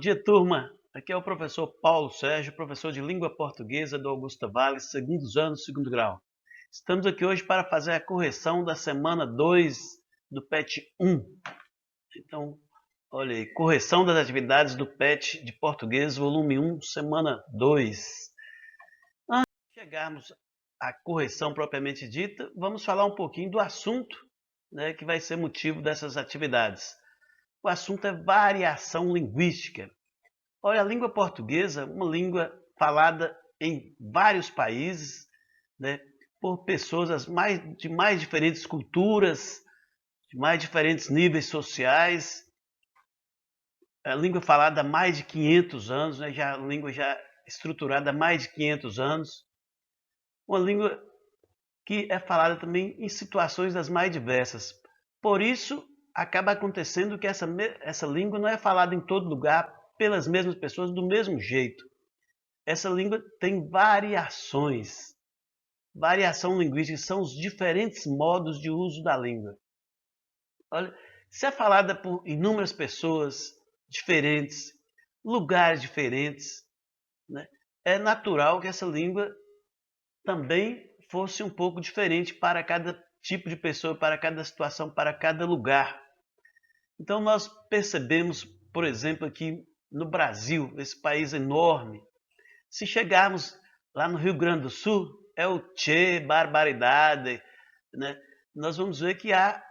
dia, turma. Aqui é o professor Paulo Sérgio, professor de língua portuguesa do Augusta Vale, segundos anos, segundo grau. Estamos aqui hoje para fazer a correção da semana 2 do PET 1. Então, olha aí, correção das atividades do PET de português, volume 1, semana 2. Antes de chegarmos à correção propriamente dita, vamos falar um pouquinho do assunto, né, que vai ser motivo dessas atividades. O assunto é variação linguística. Olha, a língua portuguesa é uma língua falada em vários países, né, por pessoas de mais diferentes culturas, de mais diferentes níveis sociais. A língua falada há mais de 500 anos, né, a língua já estruturada há mais de 500 anos. Uma língua que é falada também em situações das mais diversas. Por isso, acaba acontecendo que essa língua não é falada em todo lugar pelas mesmas pessoas do mesmo jeito. Essa língua tem variações. Variação linguística são os diferentes modos de uso da língua. Olha, se é falada por inúmeras pessoas diferentes, lugares diferentes, né, é natural que essa língua também fosse um pouco diferente para cada tipo de pessoa, para cada situação, para cada lugar. Então nós percebemos, por exemplo, aqui no Brasil, esse país enorme, se chegarmos lá no Rio Grande do Sul, é o tchê, barbaridade, né? Nós vamos ver que há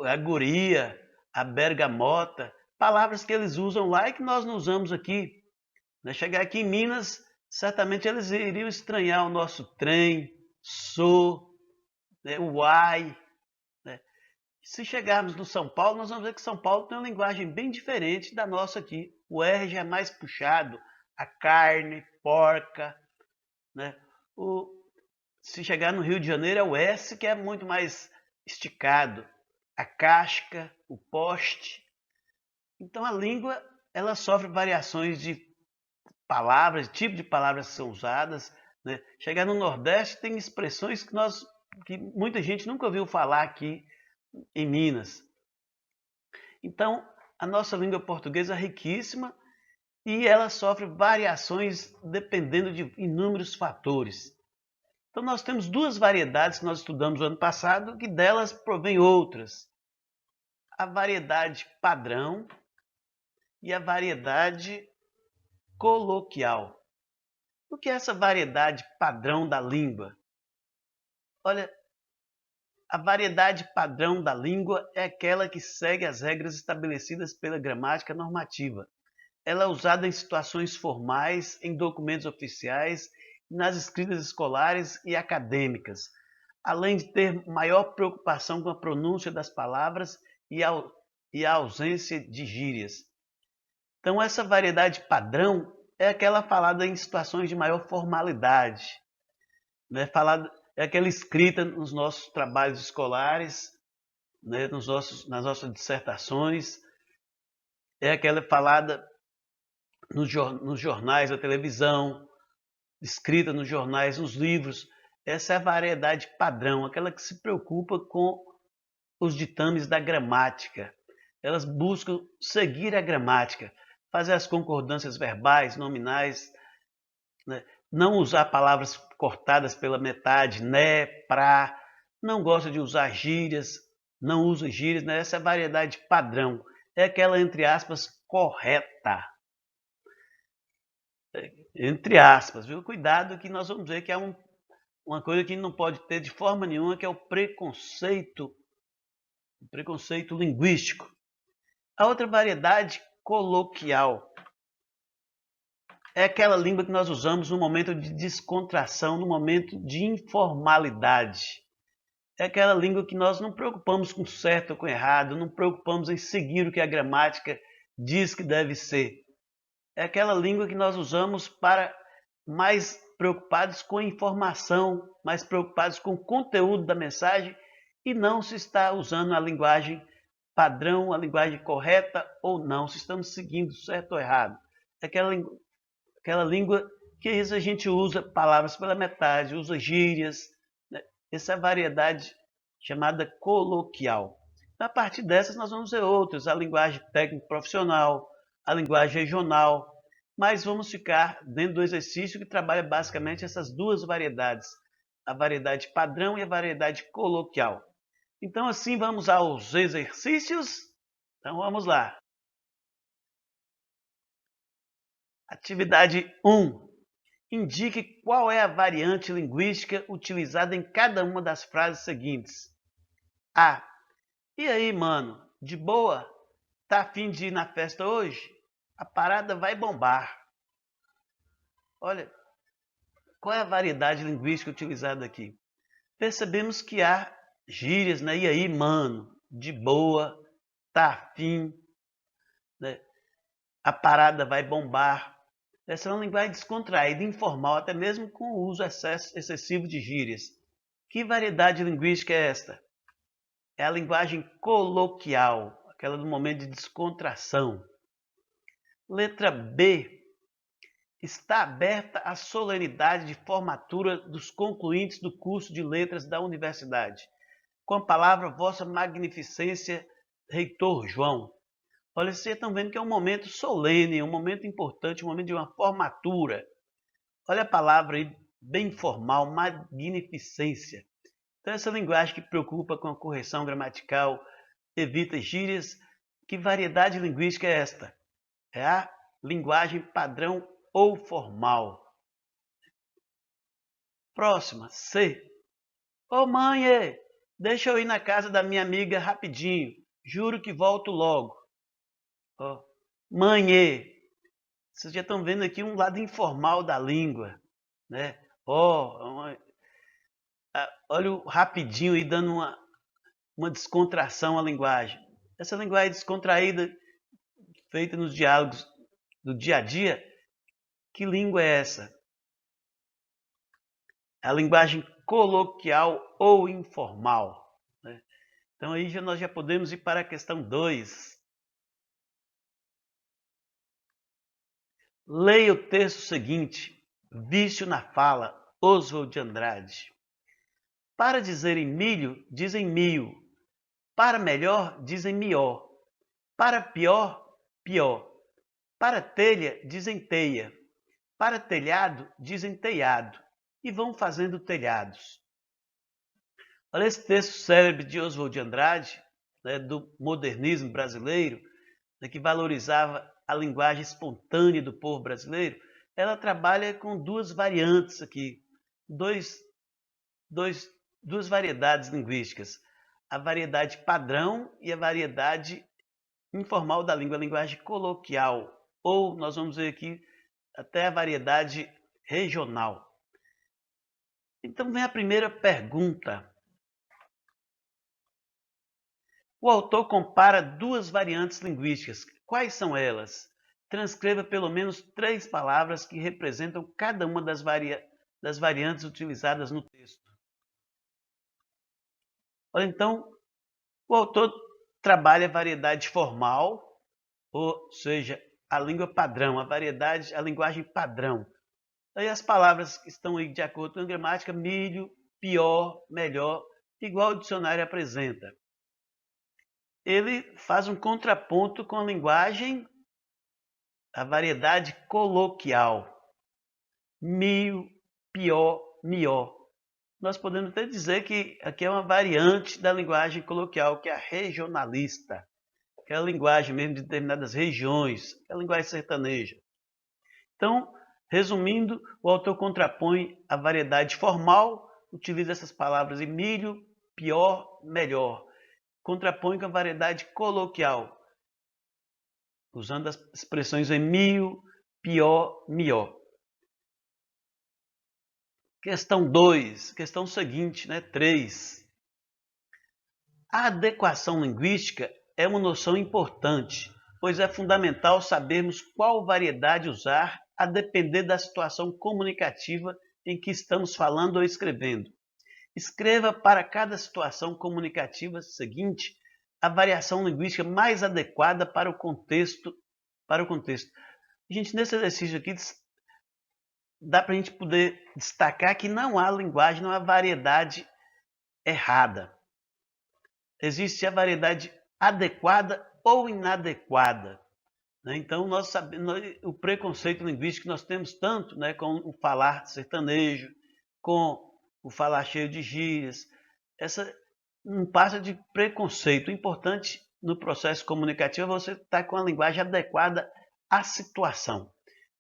a guria, a bergamota, palavras que eles usam lá e que nós não usamos aqui. Né? Chegar aqui em Minas, certamente eles iriam estranhar o nosso trem, sou, né? O uai. Né? Se chegarmos no São Paulo, nós vamos ver que São Paulo tem uma linguagem bem diferente da nossa aqui. O R já é mais puxado, a carne, porca. Né? Se chegar no Rio de Janeiro, é o S que é muito mais esticado. A casca, o poste. Então a língua ela sofre variações de palavras, tipo de palavras que são usadas. Né? Chegar no Nordeste tem expressões que muita gente nunca ouviu falar aqui em Minas. Então a nossa língua portuguesa é riquíssima e ela sofre variações dependendo de inúmeros fatores. Então nós temos duas variedades que nós estudamos no ano passado, que delas provém outras. A variedade padrão e a variedade coloquial. O que é essa variedade padrão da língua? Olha, a variedade padrão da língua é aquela que segue as regras estabelecidas pela gramática normativa. Ela é usada em situações formais, em documentos oficiais, nas escritas escolares e acadêmicas, além de ter maior preocupação com a pronúncia das palavras e a ausência de gírias. Então, essa variedade padrão é aquela falada em situações de maior formalidade, né? É aquela escrita nos nossos trabalhos escolares, né? nas nossas dissertações, é aquela falada nos jornais, na televisão, escrita nos jornais, nos livros. Essa é a variedade padrão, aquela que se preocupa com os ditames da gramática. Elas buscam seguir a gramática, fazer as concordâncias verbais, nominais, né? Não usar palavras cortadas pela metade, né, pra, não gosta de usar gírias, não usa gírias, né? Essa é a variedade padrão, é aquela, entre aspas, correta. Entre aspas, viu? Cuidado que nós vamos ver que há uma coisa que não pode ter de forma nenhuma, que é o preconceito linguístico. A outra variedade coloquial é aquela língua que nós usamos no momento de descontração, no momento de informalidade. É aquela língua que nós não preocupamos com certo ou com errado, não preocupamos em seguir o que a gramática diz que deve ser. É aquela língua que nós usamos para mais preocupados com a informação, mais preocupados com o conteúdo da mensagem e não se está usando a linguagem padrão, a linguagem correta ou não, se estamos seguindo certo ou errado. É aquela língua que a gente usa palavras pela metade, usa gírias, né? Essa é a variedade chamada coloquial. A partir dessas nós vamos ver outras, a linguagem técnico-profissional, a linguagem regional, mas vamos ficar dentro do exercício que trabalha basicamente essas duas variedades, a variedade padrão e a variedade coloquial. Então, assim, vamos aos exercícios. Então, vamos lá. Atividade 1. Indique qual é a variante linguística utilizada em cada uma das frases seguintes. A. E aí, mano? De boa? Tá a fim de ir na festa hoje? A parada vai bombar. Olha, qual é a variedade linguística utilizada aqui? Percebemos que há gírias, né? E aí, mano? De boa? Tá a fim? Né? A parada vai bombar. Essa é uma linguagem descontraída, informal, até mesmo com o uso excessivo de gírias. Que variedade linguística é esta? É a linguagem coloquial, aquela do momento de descontração. Letra B. Está aberta a solenidade de formatura dos concluintes do curso de letras da universidade. Com a palavra, Vossa Magnificência, Reitor João. Olha, vocês estão vendo que é um momento solene, um momento importante, um momento de uma formatura. Olha a palavra aí, bem formal, magnificência. Então, essa linguagem que preocupa com a correção gramatical, evita gírias. Que variedade linguística é esta? É a linguagem padrão ou formal. Próxima, C. Ô mãe, deixa eu ir na casa da minha amiga rapidinho. Juro que volto logo. Ó, mãe, vocês já estão vendo aqui um lado informal da língua, né? Olha o rapidinho aí dando uma descontração à linguagem. Essa linguagem descontraída, feita nos diálogos do dia a dia, que língua é essa? É a linguagem coloquial ou informal. Né? Então aí nós já podemos ir para a questão 2. Leia o texto seguinte. Vício na fala, Oswald de Andrade. Para dizerem milho, dizem mil. Para melhor, dizem mior. Para pior, pior. Para telha, dizem teia. Para telhado, dizem telhado. E vão fazendo telhados. Olha esse texto célebre de Oswald de Andrade, né, do modernismo brasileiro, né, que valorizava a linguagem espontânea do povo brasileiro. Ela trabalha com duas variantes aqui, duas variedades linguísticas. A variedade padrão e a variedade informal da língua, a linguagem coloquial. Ou nós vamos ver aqui até a variedade regional. Então vem a primeira pergunta. O autor compara duas variantes linguísticas. Quais são elas? Transcreva pelo menos 3 palavras que representam cada uma das variantes utilizadas no texto. Olha, então, o autor trabalha a variedade formal, ou seja, a língua padrão, a linguagem padrão. Aí as palavras que estão aí de acordo com a gramática, milho, pior, melhor, igual o dicionário apresenta. Ele faz um contraponto com a linguagem, a variedade coloquial. Mil, pior, mior. Nós podemos até dizer que aqui é uma variante da linguagem coloquial, que é a regionalista, que é a linguagem mesmo de determinadas regiões, que é a linguagem sertaneja. Então, resumindo, o autor contrapõe a variedade formal, utiliza essas palavras em milho, pior, melhor. Contrapõe com a variedade coloquial, usando as expressões em mil, pior, mior. Questão 2, questão seguinte, 3. A adequação linguística é uma noção importante, pois é fundamental sabermos qual variedade usar a depender da situação comunicativa em que estamos falando ou escrevendo. Escreva para cada situação comunicativa seguinte a variação linguística mais adequada para o contexto. Gente, nesse exercício aqui dá para a gente poder destacar que não há linguagem, não há variedade errada. Existe a variedade adequada ou inadequada. né? Então, nós sabemos o preconceito linguístico que nós temos tanto, né, com o falar sertanejo, com o falar cheio de gírias, essa não passa de preconceito. O importante no processo comunicativo é você estar com a linguagem adequada à situação.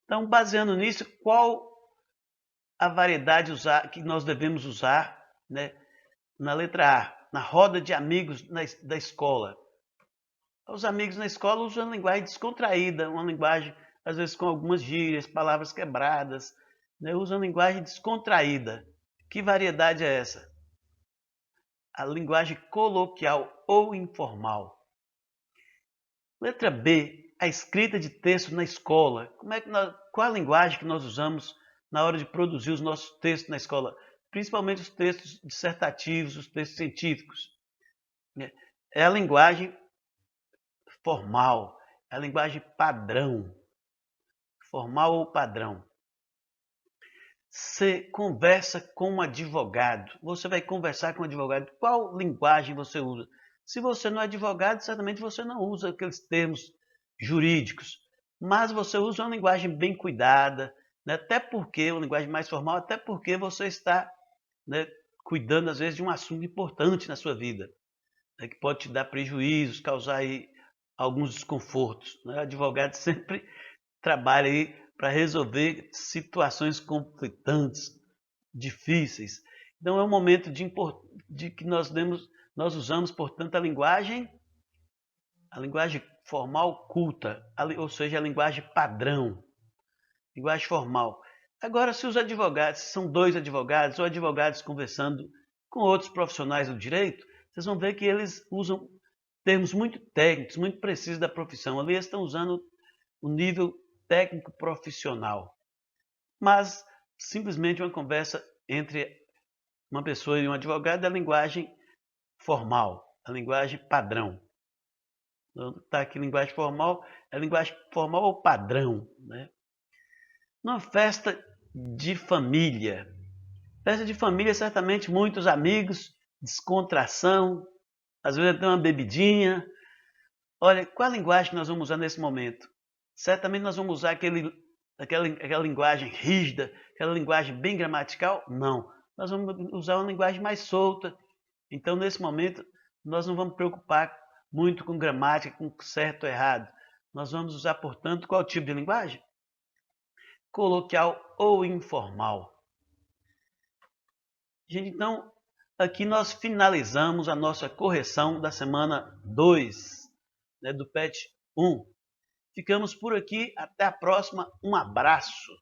Então, baseando nisso, qual a variedade que nós devemos usar, né, na letra A, na roda de amigos da escola? Os amigos na escola usam uma linguagem descontraída, uma linguagem, às vezes, com algumas gírias, palavras quebradas, né? Usam linguagem descontraída. Que variedade é essa? A linguagem coloquial ou informal. Letra B, a escrita de texto na escola. Qual a linguagem que nós usamos na hora de produzir os nossos textos na escola? Principalmente os textos dissertativos, os textos científicos. É a linguagem formal, é a linguagem padrão. Formal ou padrão. Você conversa com um advogado. Você vai conversar com um advogado. Qual linguagem você usa? Se você não é advogado, certamente você não usa aqueles termos jurídicos. Mas você usa uma linguagem bem cuidada, né? Até porque, uma linguagem mais formal, até porque você está, né, cuidando, às vezes, de um assunto importante na sua vida, né, que pode te dar prejuízos, causar aí alguns desconfortos, né? O advogado sempre trabalha aí para resolver situações conflitantes, difíceis. Então é um momento de que nós usamos, portanto, a linguagem formal culta, ou seja, a linguagem padrão, linguagem formal. Agora, se os advogados, se são dois advogados ou advogados conversando com outros profissionais do direito, vocês vão ver que eles usam termos muito técnicos, muito precisos da profissão. Ali eles estão usando o nível técnico profissional. Mas simplesmente uma conversa entre uma pessoa e um advogado é a linguagem formal, a linguagem padrão. Está aqui linguagem formal, é linguagem formal ou padrão, né? Numa festa de família. Festa de família, certamente muitos amigos, descontração, às vezes até uma bebidinha. Olha, qual a linguagem que nós vamos usar nesse momento? Certamente nós vamos usar aquela linguagem rígida, aquela linguagem bem gramatical? Não. Nós vamos usar uma linguagem mais solta. Então, nesse momento, nós não vamos preocupar muito com gramática, com certo ou errado. Nós vamos usar, portanto, qual tipo de linguagem? Coloquial ou informal. Gente, então, aqui nós finalizamos a nossa correção da semana 2, né, do PET 1. Ficamos por aqui. Até a próxima. Um abraço.